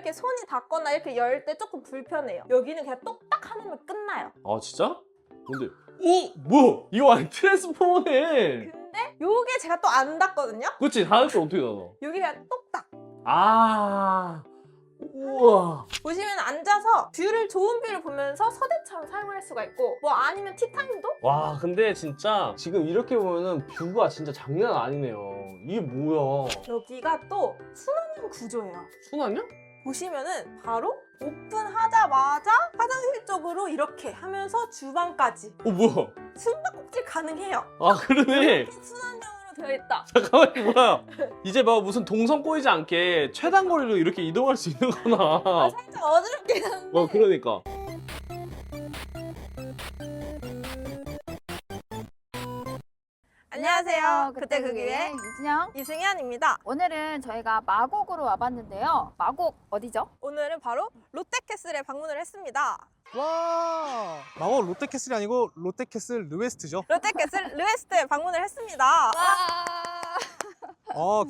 이렇게 손이 닿거나 이렇게 열 때 조금 불편해요. 여기는 그냥 똑딱 하면 끝나요. 아 진짜? 근데 뭐야? 이거 완전 트랜스포머네. 근데 요게 제가 또 안 닿거든요. 그치? 닿을 때 어떻게 닿아? 여기 그냥 똑딱. 아 우와. 보시면 앉아서 뷰를 좋은 뷰를 보면서 서재처럼 사용할 수가 있고 뭐 아니면 티타임도? 와 근데 진짜 지금 이렇게 보면은 뷰가 진짜 장난 아니네요. 이게 뭐야? 여기가 또 순환형 구조예요. 순환이야? 보시면은 바로 오픈하자마자 화장실 쪽으로 이렇게 하면서 주방까지 뭐야? 숨바꼭질 가능해요. 아 그러네. 이렇게 순환형으로 되어 있다. 잠깐만 이거 뭐야? 이제 막 무슨 동선 꼬이지 않게 최단 거리로 이렇게 이동할 수 있는구나. 살짝 어지럽긴 한데 그러니까. 안녕하세요. 그때 그 기회 유진영. 이승현입니다. 오늘은 저희가 마곡으로 와봤는데요. 마곡 어디죠? 오늘은 바로 롯데캐슬에 방문을 했습니다. 와 마곡 롯데캐슬이 아니고 롯데캐슬 르웨스트죠. 롯데캐슬 르웨스트에 방문을 했습니다.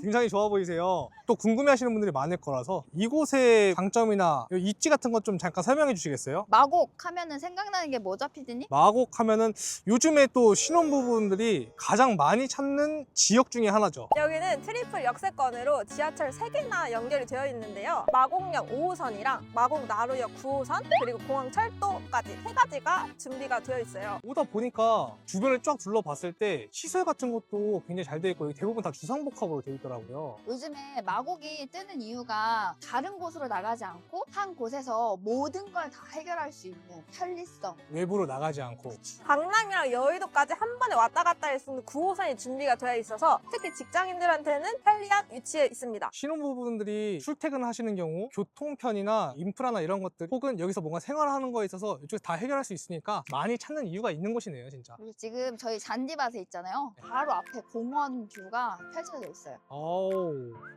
굉장히 좋아 보이세요. 또 궁금해하시는 분들이 많을 거라서 이곳의 장점이나 입지 같은 것 좀 잠깐 설명해 주시겠어요? 마곡 하면은 생각나는 게 뭐죠, 피디님? 마곡 하면은 요즘에 또 신혼부부들이 가장 많이 찾는 지역 중에 하나죠. 여기는 트리플 역세권으로 지하철 3개나 연결이 되어 있는데요. 마곡역 5호선이랑 마곡 나루역 9호선 그리고 공항철도까지 3가지가 준비가 되어 있어요. 오다 보니까 주변을 쫙 둘러봤을 때 시설 같은 것도 굉장히 잘 되어 있고 여기 대부분 다 주상복합으로 되어 있더라고요. 요즘에 마곡이 뜨는 이유가 다른 곳으로 나가지 않고 한 곳에서 모든 걸 다 해결할 수 있는 편리성. 외부로 나가지 않고. 강남이랑 여의도까지 한 번에 왔다 갔다 할 수 있는 9호선이 준비가 되어 있어서 특히 직장인들한테는 편리한 위치에 있습니다. 신혼부부분들이 출퇴근하시는 경우 교통편이나 인프라나 이런 것들 혹은 여기서 뭔가 생활하는 거에 있어서 이쪽에서 다 해결할 수 있으니까 많이 찾는 이유가 있는 곳이네요, 진짜. 그리고 지금 저희 잔디밭에 있잖아요. 바로 앞에 공원 뷰가 펼쳐져 있어요.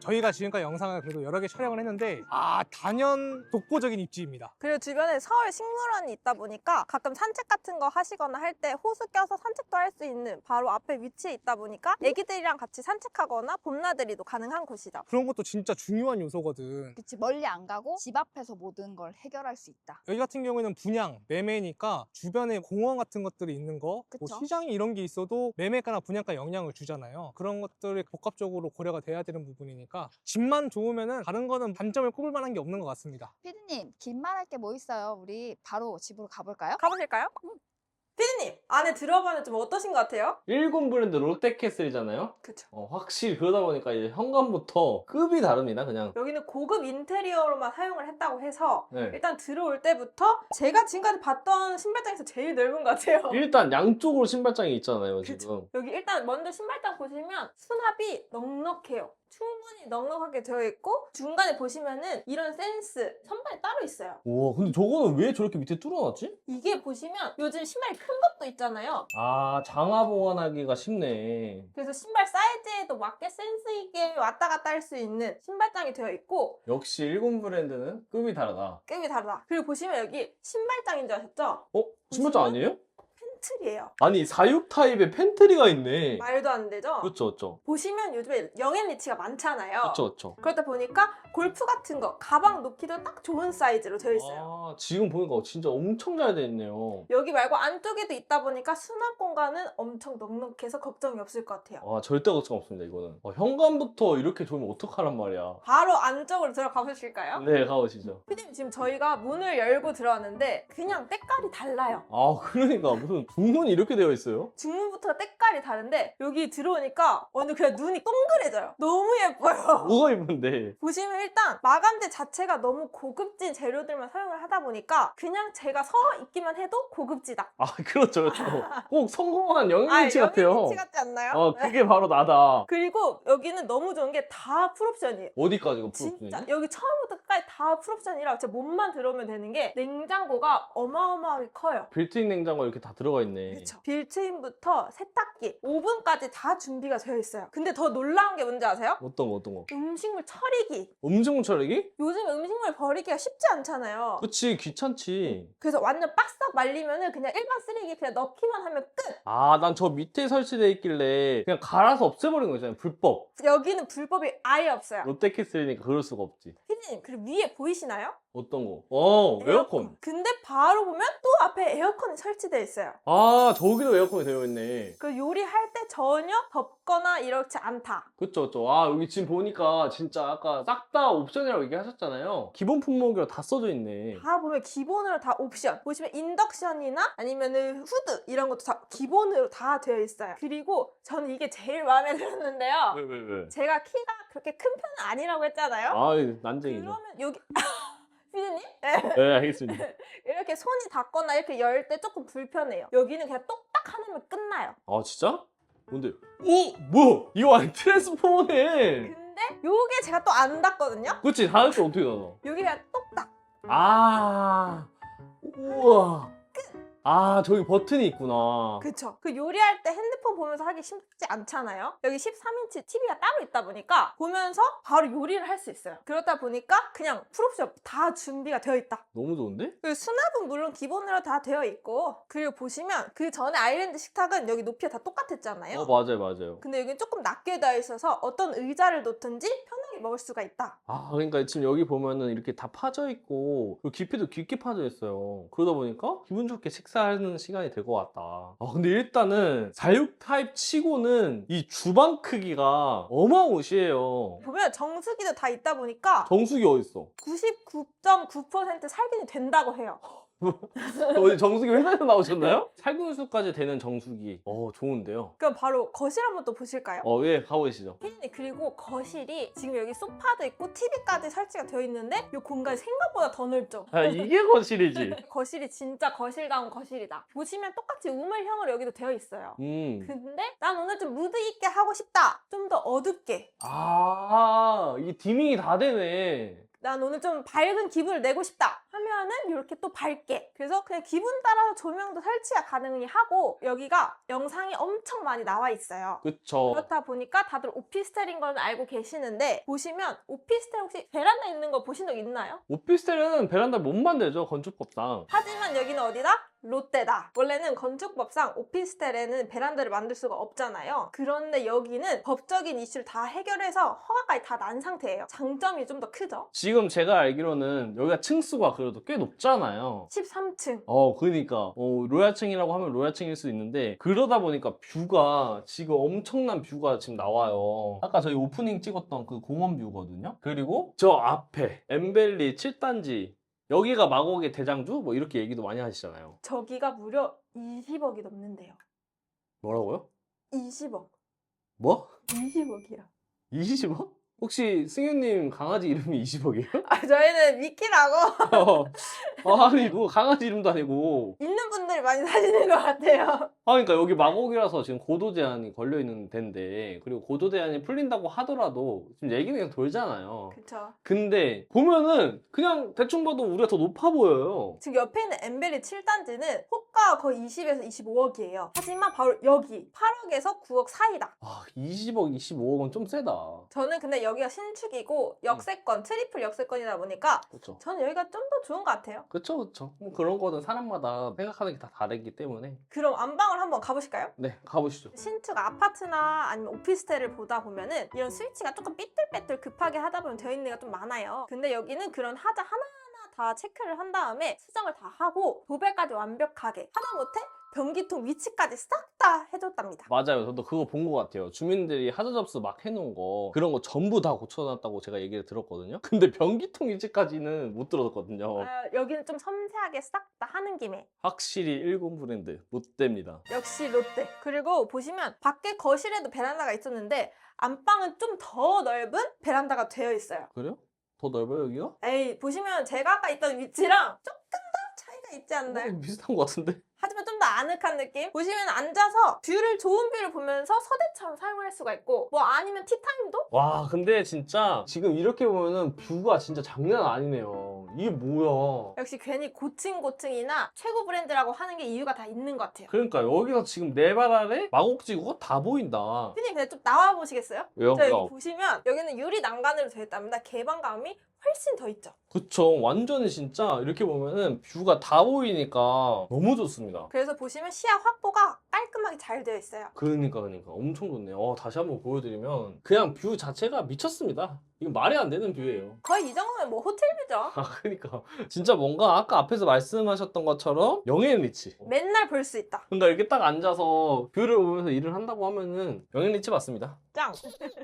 저희가 지금까지 영상을 그래도 여러 개 촬영을 했는데 단연 독보적인 입지입니다. 그리고 주변에 서울 식물원이 있다 보니까 가끔 산책 같은 거 하시거나 할 때 호수 껴서 산책도 할 수 있는 바로 앞에 위치에 있다 보니까 애기들이랑 같이 산책하거나 봄나들이도 가능한 곳이죠. 그런 것도 진짜 중요한 요소거든. 그치, 멀리 안 가고 집 앞에서 모든 걸 해결할 수 있다. 여기 같은 경우에는 분양, 매매니까 주변에 공원 같은 것들이 있는 거, 뭐 그쵸. 시장이 이런 게 있어도 매매가나 분양가 영향을 주잖아요. 그런 것들이 복합적으로 고려가 돼야 되는 부분이니까 집만 좋으면은 다른 거는 단점을 꼽을 만한 게 없는 것 같습니다. 피디님, 긴 말 할 게 뭐 있어요? 우리 바로 집으로 가볼까요? 가보실까요? 피디님 안에 들어봤는데 좀 어떠신 것 같아요? 일본 브랜드 롯데캐슬이잖아요. 그쵸. 확실히 그러다 보니까 이제 현관부터 급이 다릅니다. 그냥. 여기는 고급 인테리어로만 사용을 했다고 해서 네. 일단 들어올 때부터 제가 지금까지 봤던 신발장에서 제일 넓은 것 같아요. 일단 양쪽으로 신발장이 있잖아요, 그쵸. 지금. 여기 일단 먼저 신발장 보시면 수납이 넉넉해요. 충분히 넉넉하게 되어 있고 중간에 보시면은 이런 센스 선반이 따로 있어요. 우와, 근데 저거는 왜 저렇게 밑에 뚫어놨지? 이게 보시면 요즘 신발이 큰 것도 있잖아요. 아, 장화 보관하기가 쉽네. 그래서 신발 사이즈에도 맞게 센스 있게 왔다 갔다 할 수 있는 신발장이 되어 있고 역시 일본 브랜드는 급이 다르다. 급이 다르다. 그리고 보시면 여기 신발장인 줄 아셨죠? 신발장 아니에요? 팬트리예요. 아니, 사육 타입의 팬트리가 있네. 말도 안 되죠? 그렇죠, 그렇죠. 보시면 요즘에 영앤 리치가 많잖아요. 그렇죠, 그렇죠. 그렇다 보니까 골프 같은 거 가방 놓기도 딱 좋은 사이즈로 되어 있어요. 아, 지금 보니까 진짜 엄청 잘 돼 있네요. 여기 말고 안쪽에도 있다 보니까 수납 공간은 엄청 넉넉해서 걱정이 없을 것 같아요. 아, 절대 걱정 없습니다, 이거는. 현관부터 이렇게 좋으면 어떡하란 말이야. 바로 안쪽으로 들어가 보실까요? 네, 가보시죠. 피디님 지금 저희가 문을 열고 들어왔는데 그냥 때깔이 달라요. 아, 그러니까 무슨 중문이 이렇게 되어 있어요? 중문부터 때깔이 다른데 여기 들어오니까 완전 그냥 눈이 동그래져요. 너무 예뻐요. 뭐가 예쁜데? 보시면 일단 마감재 자체가 너무 고급진 재료들만 사용을 하다 보니까 그냥 제가 서 있기만 해도 고급지다. 아, 그렇죠, 그렇죠. 꼭 성공한 영양치 같아요. 영양리치 같지 않나요? 그게 바로 나다. 그리고 여기는 너무 좋은 게 다 풀옵션이에요. 어디까지가 진짜 풀옵션이지? 여기 처음부터 끝까지 다 풀옵션이라 진짜 몸만 들어오면 되는 게 냉장고가 어마어마하게 커요. 빌트인 냉장고 이렇게 다 들어가 들어가 있네. 그렇죠. 빌트인부터 세탁기, 오븐까지 다 준비가 되어 있어요. 근데 더 놀라운 게 뭔지 아세요? 어떤 거? 음식물 처리기. 음식물 처리기? 요즘 음식물 버리기가 쉽지 않잖아요. 그치, 귀찮지. 그래서 완전 빡싹 말리면은 그냥 일반 쓰레기 그냥 넣기만 하면 끝. 아, 난 저 밑에 설치돼 있길래 그냥 갈아서 없애버린 거 있잖아요. 불법. 여기는 불법이 아예 없어요. 롯데캐슬이니까 그럴 수가 없지. 피디님, 그리고 위에 보이시나요? 어떤 거? 에어컨. 근데 바로 보면 또 앞에 에어컨이 설치되어 있어요. 아, 저기도 에어컨이 되어 있네. 그 요리할 때 전혀 덥거나 이렇지 않다. 그쵸. 아, 여기 지금 보니까 진짜 아까 싹 다 옵션이라고 얘기하셨잖아요. 기본 품목이라 다 써져 있네. 다 보면 기본으로 다 옵션. 보시면 인덕션이나 아니면은 후드 이런 것도 다 기본으로 다 되어 있어요. 그리고 저는 이게 제일 마음에 들었는데요. 왜? 제가 키가 그렇게 큰 편은 아니라고 했잖아요. 아, 난쟁이죠. 그러면 여기 피디님? 네, 알겠습니다. 이렇게 손이 닿거나 이렇게 열 때 조금 불편해요. 여기는 그냥 똑딱 하나면 끝나요. 아, 진짜? 뭔데? 오! 뭐야? 이거 완전 트랜스포머네! 근데 요게 제가 또 안 닿거든요. 그치? 닿을 때 어떻게 닿아? 여기 그냥 똑딱. 아, 우와. 아, 저기 버튼이 있구나. 그쵸. 그 요리할 때 핸드폰 보면서 하기 쉽지 않잖아요. 여기 13인치 TV가 따로 있다 보니까 보면서 바로 요리를 할 수 있어요. 그렇다 보니까 그냥 풀옵션 다 준비가 되어 있다. 너무 좋은데? 그리고 수납은 물론 기본으로 다 되어 있고, 그리고 보시면 그 전에 아일랜드 식탁은 여기 높이가 다 똑같았잖아요. 맞아요. 근데 여기는 조금 낮게 되어 있어서 어떤 의자를 놓든지 편하게 먹을 수가 있다. 아, 그러니까 지금 여기 보면은 이렇게 다 파져 있고, 그리고 깊이도 깊게 파져 있어요. 그러다 보니까 기분 좋게 식사하는 시간이 될 것 같다. 아, 근데 일단은 46 타입 치고는 이 주방 크기가 어마무시해요. 보면 정수기도 다 있다 보니까 정수기 어딨어? 99.9% 살균이 된다고 해요. 어디 정수기 회사에서 나오셨나요? 살균수까지 되는 정수기. 좋은데요. 그럼 바로 거실 한번 또 보실까요? 예, 가보시죠. 피디님, 그리고 거실이 지금 여기 소파도 있고 TV까지 설치가 되어 있는데 이 공간이 생각보다 더 넓죠? 아, 이게 거실이지. 거실이 진짜 거실다운 거실이다. 보시면 똑같이 우물형으로 여기도 되어 있어요. 근데 난 오늘 좀 무드 있게 하고 싶다. 좀 더 어둡게. 아, 이게 디밍이 다 되네. 난 오늘 좀 밝은 기분을 내고 싶다 하면은 이렇게 또 밝게. 그래서 그냥 기분 따라서 조명도 설치가 가능하고, 여기가 영상이 엄청 많이 나와 있어요. 그쵸. 그렇다 보니까 다들 오피스텔인 건 알고 계시는데, 보시면 오피스텔 혹시 베란다 있는 거 보신 적 있나요? 오피스텔은 베란다 못 만들죠, 건축법상. 하지만 여기는 어디다? 롯데다. 원래는 건축법상 오피스텔에는 베란다를 만들 수가 없잖아요. 그런데 여기는 법적인 이슈를 다 해결해서 허가까지 다 난 상태예요. 장점이 좀 더 크죠. 지금 제가 알기로는 여기가 층수가 그래도 꽤 높잖아요. 13층. 그러니까 로얄층이라고 하면 로얄층일 수 있는데, 그러다 보니까 뷰가 지금 엄청난 뷰가 지금 나와요. 아까 저희 오프닝 찍었던 그 공원 뷰거든요. 그리고 저 앞에 엠벨리 7단지, 여기가 마곡의 대장주? 뭐 이렇게 얘기도 많이 하시잖아요. 저기가 무려 20억이 넘는데요. 뭐라고요? 20억. 뭐? 20억이요. 20억? 혹시 승윤님 강아지 이름이 20억이에요? 아, 저희는 미키라고 아니, 누가 강아지 이름도 아니고. 있는 분들이 많이 사시는 것 같아요. 그러니까 여기 마곡이라서 지금 고도 제한이 걸려있는 데인데, 그리고 고도 제한이 풀린다고 하더라도 지금 얘기는 계속 돌잖아요. 그쵸. 근데 보면은 그냥 대충 봐도 우리가 더 높아 보여요. 지금 옆에 있는 엠벨리 7단지는 호가가 거의 20에서 25억이에요. 하지만 바로 여기 8억에서 9억 사이다. 20억, 25억은 좀 세다. 저는 근데 여기가 신축이고 역세권, 트리플 역세권이다 보니까 그쵸. 저는 여기가 좀 더 좋은 것 같아요. 그쵸. 뭐 그런 거는 사람마다 생각하는 게 다 다르기 때문에. 그럼 안방을 한번 가보실까요? 네, 가보시죠. 신축 아파트나 아니면 오피스텔을 보다 보면은 이런 스위치가 조금 삐뚤빼뚤 급하게 하다 보면 되어 있는 데가 좀 많아요. 근데 여기는 그런 하자 하나하나 다 체크를 한 다음에 수정을 다 하고 도배까지 완벽하게, 하다못해 변기통 위치까지 싹 다 해줬답니다. 맞아요. 저도 그거 본 것 같아요. 주민들이 하자 접수 막 해놓은 거, 그런 거 전부 다 고쳐놨다고 제가 얘기를 들었거든요. 근데 변기통 위치까지는 못 들었거든요. 여기는 좀 섬세하게 싹 다 하는 김에. 확실히 일본 브랜드 롯데입니다. 역시 롯데. 그리고 보시면 밖에 거실에도 베란다가 있었는데 안방은 좀 더 넓은 베란다가 되어 있어요. 그래요? 더 넓어요, 여기가? 에이, 보시면 제가 아까 있던 위치랑 조금 더 차이가 있지 않나요? 비슷한 것 같은데? 하지만 좀 더 아늑한 느낌? 보시면 앉아서 좋은 뷰를 보면서 서재처럼 사용할 수가 있고, 뭐 아니면 티타임도? 와, 근데 진짜 지금 이렇게 보면은 뷰가 진짜 장난 아니네요. 이게 뭐야. 역시 괜히 고층이나 최고 브랜드라고 하는 게 이유가 다 있는 것 같아요. 그러니까 여기서 지금 내 발 아래 마곡지구가 다 보인다. 피디님 근데 좀 나와 보시겠어요? 왜요? 자, 여기 보시면 여기는 유리 난간으로 되어 있답니다. 개방감이 훨씬 더 있죠. 그쵸. 완전히 진짜 이렇게 보면은 뷰가 다 보이니까 너무 좋습니다. 그래서 보시면 시야 확보가 깔끔하게 잘 되어 있어요. 그러니까 엄청 좋네요. 다시 한번 보여드리면 그냥 뷰 자체가 미쳤습니다. 이거 말이 안 되는 뷰예요. 거의 이 정도면 뭐 호텔 뷰죠. 아 그러니까 진짜 뭔가 아까 앞에서 말씀하셨던 것처럼 영앤 리치. 맨날 볼 수 있다. 그러니까 이렇게 딱 앉아서 뷰를 보면서 일을 한다고 하면은 영앤 리치 맞습니다. 짱!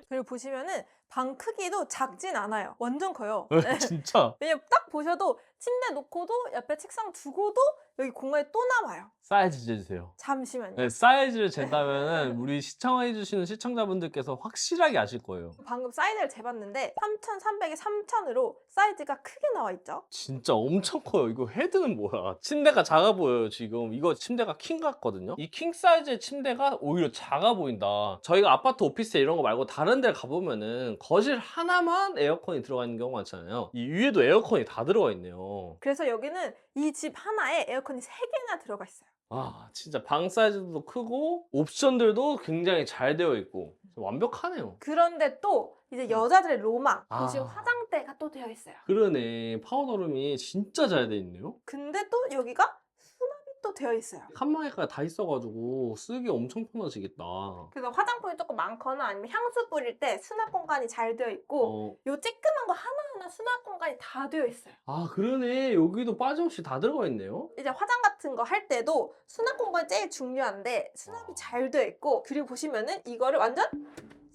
그리고 보시면은 방 크기도 작진 않아요. 완전 커요. 진짜 왜냐면 딱 보셔도 침대 놓고도 옆에 책상 두고도 여기 공간이 또 남아요. 사이즈 재주세요. 잠시만요. 네, 사이즈를 잰다면은 우리 시청해주시는 시청자분들께서 확실하게 아실 거예요. 방금 사이즈를 재봤는데 3,300에 3,000으로 사이즈가 크게 나와 있죠. 진짜 엄청 커요. 이거 헤드는 뭐야? 침대가 작아 보여요, 지금. 이거 침대가 킹 같거든요? 이 킹 사이즈의 침대가 오히려 작아 보인다. 저희가 아파트 오피스텔 이런 거 말고 다른 데 가보면은 거실 하나만 에어컨이 들어가 있는 경우가 많잖아요. 이 위에도 에어컨이 다 들어가 있네요. 그래서 여기는 이 집 하나에 에어컨이 3개나 들어가 있어요. 아, 진짜 방 사이즈도 크고 옵션들도 굉장히 잘 되어 있고 완벽하네요. 그런데 또 이제 여자들의 로망. 아. 지금 화장대가 또 되어 있어요. 그러네. 파우더룸이 진짜 잘 돼 있네요. 근데 또 여기가 수납이 또 되어 있어요. 칸막이가 다 있어가지고 쓰기 엄청 편하시겠다. 그래서 화장품이 조금 많거나 아니면 향수 뿌릴 때 수납 공간이 잘 되어 있고 요 쬐끄만 거 하나하나 수납 공간이 다 되어 있어요. 아 그러네. 여기도 빠짐없이 다 들어가 있네요. 이제 화장 같은 거 할 때도 수납 공간이 제일 중요한데 수납이 잘 되어 있고 그리고 보시면은 이거를 완전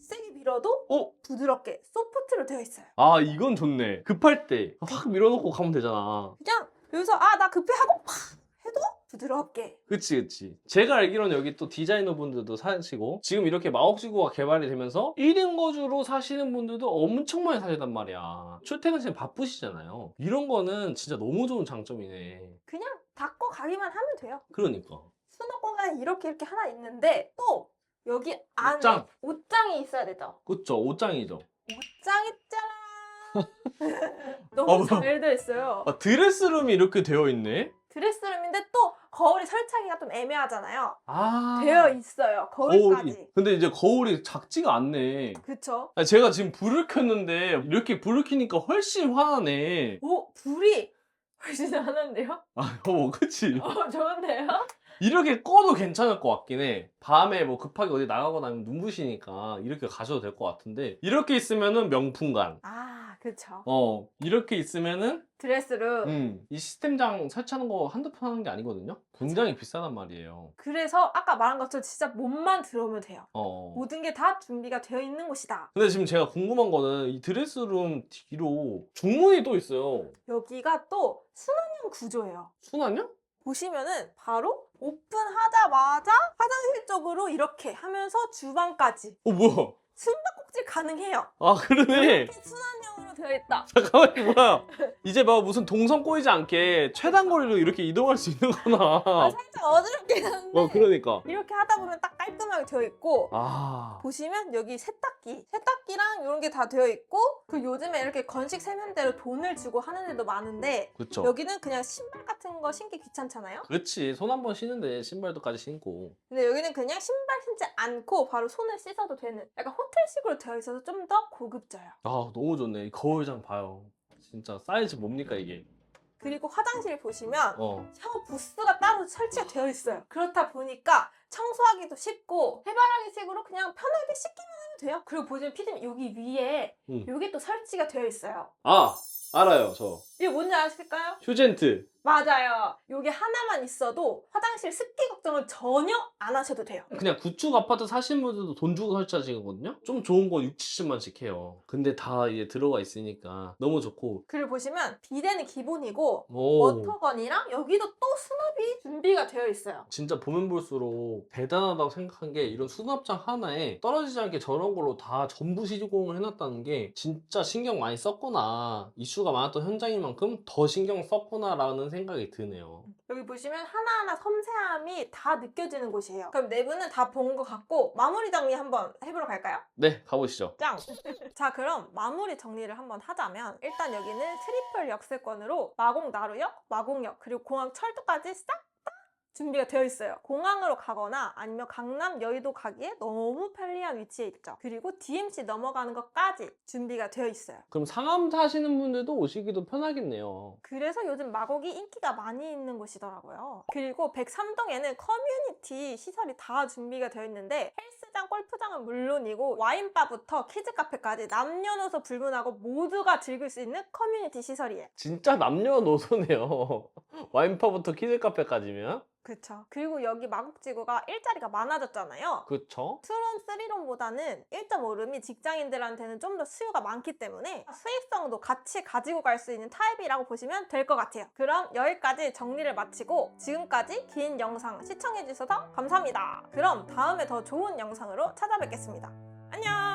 세게 밀어도 부드럽게 소프트로 되어 있어요. 아 이건 좋네. 급할 때 확 밀어놓고 가면 되잖아. 그냥 여기서 아 나 급해 하고 팍 해도 부드럽게. 그치. 제가 알기로는 여기 또 디자이너 분들도 사시고 지금 이렇게 마곡지구가 개발이 되면서 1인 거주로 사시는 분들도 엄청 많이 사시단 말이야. 출퇴근 시간 바쁘시잖아요. 이런 거는 진짜 너무 좋은 장점이네. 그냥 닫고 가기만 하면 돼요. 그러니까. 수납 공간이 이렇게 하나 있는데 또 여기 안에 옷장. 옷장이 있어야 되죠. 그쵸. 옷장이죠. 옷장 있잖아. 너무 뭐. 잘 되어 있어요. 아, 드레스룸이 이렇게 되어 있네? 드레스룸인데 또 거울이 설치하기가 좀 애매하잖아요. 아. 되어 있어요. 거울까지. 근데 이제 거울이 작지가 않네. 그쵸? 아니, 제가 지금 불을 켰는데 이렇게 불을 켜니까 훨씬 환하네. 오, 불이 훨씬 하는데요? 아, 그치. 좋은데요? 이렇게 꺼도 괜찮을 것 같긴 해. 밤에 뭐 급하게 어디 나가거나 하면 눈부시니까 이렇게 가셔도 될 것 같은데 이렇게 있으면은 명품관. 아, 그쵸. 이렇게 있으면은 드레스룸. 이 시스템장 설치하는 거 한두 푼 하는 게 아니거든요. 굉장히 비싸단 말이에요. 그래서 아까 말한 것처럼 진짜 몸만 들어오면 돼요. 어. 모든 게 다 준비가 되어 있는 곳이다. 근데 지금 제가 궁금한 거는 이 드레스룸 뒤로 중문이 또 있어요. 여기가 또 순환형 구조예요. 순환요? 보시면은 바로 오픈하자마자 화장실 쪽으로 이렇게 하면서 주방까지 뭐야? 숨바꼭질 가능해요. 아, 그러네. 이렇게 순환형으로 되어 있다. 잠깐만, 뭐야. 이제 막 무슨 동선 꼬이지 않게 최단거리로 이렇게 이동할 수 있는구나. 살짝 어지럽긴 한데 그러니까. 이렇게 하다 보면 딱 깔끔하게 되어 있고 아. 보시면 여기 세탁기랑 이런 게 다 되어 있고 그 요즘에 이렇게 건식 세면대로 돈을 주고 하는 데도 많은데 그쵸. 여기는 그냥 신발 같은 거 신기 귀찮잖아요. 그렇지. 손 한 번 신는데 신발도까지 신고. 근데 여기는 그냥 신발 신지 않고 바로 손을 씻어도 되는 약간 호텔식으로 되어 있어서 좀 더 고급져요. 아, 너무 좋네. 이 거울장 봐요. 진짜 사이즈 뭡니까, 이게? 그리고 화장실 보시면 어. 샤워 부스가 따로 설치가 되어 있어요. 그렇다 보니까 청소하기도 쉽고 해바라기식으로 그냥 편하게 씻기만 하면 돼요. 그리고 보시면 피디님 여기 위에 여기 또 설치가 되어 있어요. 아, 알아요, 저. 이게 뭔지 아실까요? 휴젠트. 맞아요. 여기 하나만 있어도 화장실 습기 걱정을 전혀 안 하셔도 돼요. 그냥 구축 아파트 사시는 분들도 돈 주고 설치하시거든요? 좀 좋은 거 6, 70만씩 해요. 근데 다 이제 들어가 있으니까 너무 좋고. 그리고 보시면 비데는 기본이고 오. 워터건이랑 여기도 또 수납이 준비가 되어 있어요. 진짜 보면 볼수록 대단하다고 생각한 게 이런 수납장 하나에 떨어지지 않게 저런 걸로 다 전부 시공을 해놨다는 게 진짜 신경 많이 썼구나. 이슈가 많았던 현장인 만큼 더 신경 썼구나 라는 생각이 드네요. 여기 보시면 하나하나 섬세함이 다 느껴지는 곳이에요. 그럼 내부는 다 본 것 같고 마무리 정리 한번 해보러 갈까요? 네, 가보시죠. 짱! 자, 그럼 마무리 정리를 한번 하자면 일단 여기는 트리플 역세권으로 마곡 나루역, 마곡역, 그리고 공항 철도까지 싹 다 준비가 되어 있어요. 공항으로 가거나 아니면 강남, 여의도 가기에 너무 편리한 위치에 있죠. 그리고 DMC 넘어가는 것까지 준비가 되어 있어요. 그럼 상암 사시는 분들도 오시기도 편하겠네요. 그래서 요즘 마곡이 인기가 많이 있는 곳이더라고요. 그리고 103동에는 커뮤니티 시설이 다 준비가 되어 있는데 헬스장, 골프장은 물론이고 와인바부터 키즈카페까지 남녀노소 불문하고 모두가 즐길 수 있는 커뮤니티 시설이에요. 진짜 남녀노소네요. 와인파부터 키즈카페까지면? 그쵸. 그리고 여기 마곡지구가 일자리가 많아졌잖아요. 그쵸? 투룸, 쓰리룸보다는 1.5룸이 직장인들한테는 좀 더 수요가 많기 때문에 수익성도 같이 가지고 갈 수 있는 타입이라고 보시면 될 것 같아요. 그럼 여기까지 정리를 마치고 지금까지 긴 영상 시청해주셔서 감사합니다. 그럼 다음에 더 좋은 영상으로 찾아뵙겠습니다. 안녕!